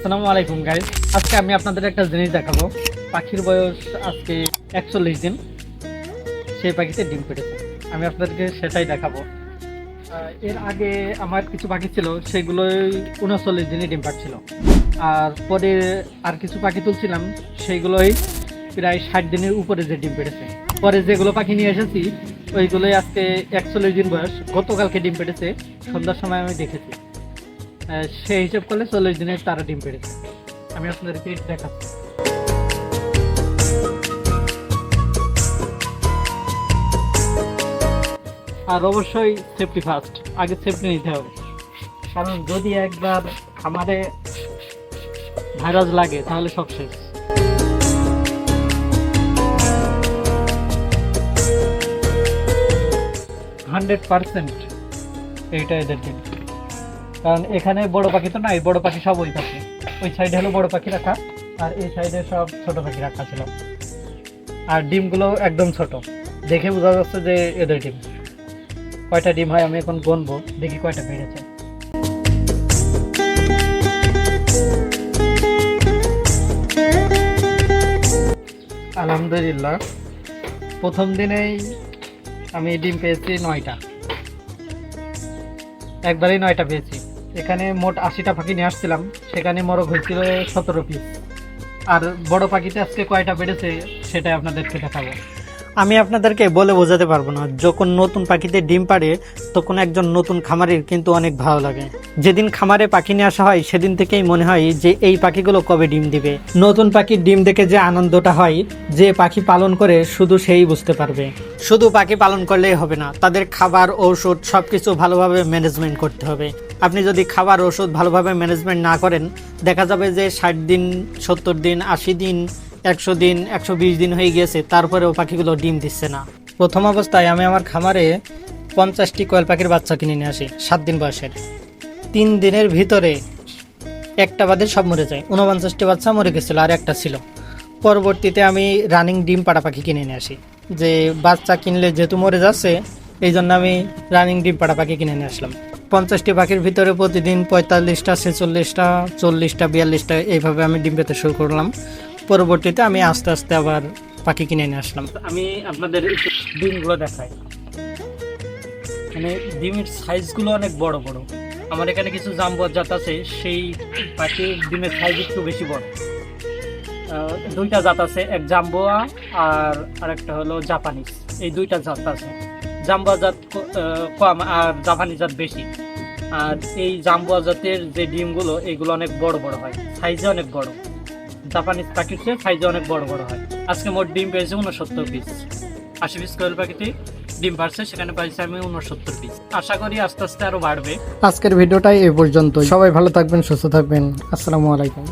আসসালামু আলাইকুম গাইস। আজকে আমি আপনাদের একটা জিনিস দেখাবো। পাখির বয়স আজকে 41 দিন, সেই পাখিতে ডিম পেড়েছে। আমি আপনাদেরকে সেটাই দেখাবো। এর আগে আমার কিছু পাখি ছিল, সেগুলোই 39 দিনে ডিম পাড়ছিল। আর পরে আর কিছু পাখি তুলছিলাম, সেইগুলোই প্রায় 60 দিনের উপরে যে ডিম পেড়েছে। পরে যেগুলো পাখি নিয়ে এসেছি ওইগুলোই আজকে 41 দিন বয়স, গতকালকে ডিম পেড়েছে। সন্ধ্যার সময় আমি দেখেছি, সেই হিসাব করলে 40 দিনের তারা ডিম পেড়েছে। আমি আপনাদেরকে দেখাচ্ছি। আর অবশ্যই সেফটি ফার্স্ট, আগে সেফটি নিতে হবে, কারণ যদি একবার খামারে ভাইরাস লাগে তাহলে সব শেষ। এইটা এদের ডিম, কারণ এখানে বড় পাখি তো নাই, বড় পাখি সব ওই পাখি। ওই সাইডে হলো বড় পাখি রাখা, আর এই সাইডে সব ছোট পাখি রাখা ছিল। আর ডিমগুলো একদম ছোট, দেখে বোঝা যাচ্ছে যে এদের ডিম। কয়টা ডিম হয় আমি এখন গুনবো, দেখি কয়টা বেড়েছে। আলহামদুলিল্লাহ, প্রথম দিনেই আমি ডিম পেয়েছি 9টা, একবারেই 9টা পেয়েছি। এখানে মোট 80টা পাখি নিয়ে আসছিলাম, সেখানে মোরগ হয়েছিল 17 পিস। আর বড় পাখিতে আজকে কয়টা বেড়েছে সেটাই আপনাদেরকে দেখাবো। আমি আপনাদেরকে বলে বোঝাতে পারবো না, যখন নতুন পাখিতে ডিম পাড়ে তখন একজন নতুন খামারের কিন্তু অনেক ভালো লাগে। যেদিন খামারে পাখি নিয়ে আসা হয় সেদিন থেকেই মনে হয় যে এই পাখিগুলো কবে ডিম দিবে। নতুন পাখির ডিম দেখে যে আনন্দটা হয়, যে পাখি পালন করে শুধু সেই বুঝতে পারবে। শুধু পাখি পালন করলেই হবে না, তাদের খাবার ঔষধ সবকিছু ভালোভাবে ম্যানেজমেন্ট করতে হবে। আপনি যদি খাবার ওষুধ ভালোভাবে ম্যানেজমেন্ট না করেন, দেখা যাবে যে 60 দিন, 70 দিন, 80 দিন, 100 দিন, 120 দিন হয়ে গিয়েছে, তারপরেও পাখিগুলো ডিম দিচ্ছে না। প্রথম অবস্থায় আমি আমার খামারে 50টি কোয়েল পাখির বাচ্চা কিনে নিয়ে আসি 7 দিন বয়সের। 3 দিনের ভিতরে একটা বাদে সব মরে যায়। 49টি বাচ্চা মরে গেছিল, আর একটা ছিল। পরবর্তীতে আমি রানিং ডিম পাড়া পাখি কিনে নিয়ে আসি, যে বাচ্চা কিনলে যেহেতু মরে যাচ্ছে এই জন্য আমি রানিং ডিম পাড়া পাখি কিনে নিয়ে আসলাম। 50টি পাখির ভিতরে প্রতিদিন 45টা, 46টা, 40টা, 42টা এইভাবে আমি ডিম পেতে শুরু করলাম। পরবর্তীতে আমি আস্তে আস্তে আবার পাখি কিনে নিয়ে আসলাম। আমি আপনাদের ডিমগুলো দেখাই। মানে ডিমের সাইজগুলো অনেক বড় বড়। আমার এখানে কিছু জাম্বুয়া জাত আছে, সেই পাখির ডিমের সাইজ একটু বেশি বড়। 2টা জাত আছে, এক জাম্বুয়া আর আরেকটা হলো জাপানিজ। এই 2টা জাত আছে। জাম্বুয়া জাত কম আর জাপানি জাত বেশি। আর এই জাম্বুয়া জাতের যে ডিমগুলো এগুলো অনেক বড় বড় হয়, সাইজে অনেক বড়। জাপানিজ পাখির চেয়ে সাইজে অনেক বড় বড় হয়। আজকে মোট ডিম পেয়েছে 69 পিস। 80 পিস কোয়েল পাখিতে ডিম পারছে, সেখানে পাইছে আমি 69 পিস। আশা করি আস্তে আস্তে আরো বাড়বে। আজকের ভিডিওটাই এই পর্যন্ত। সবাই ভালো থাকবেন, সুস্থ থাকবেন। আসসালামু আলাইকুম।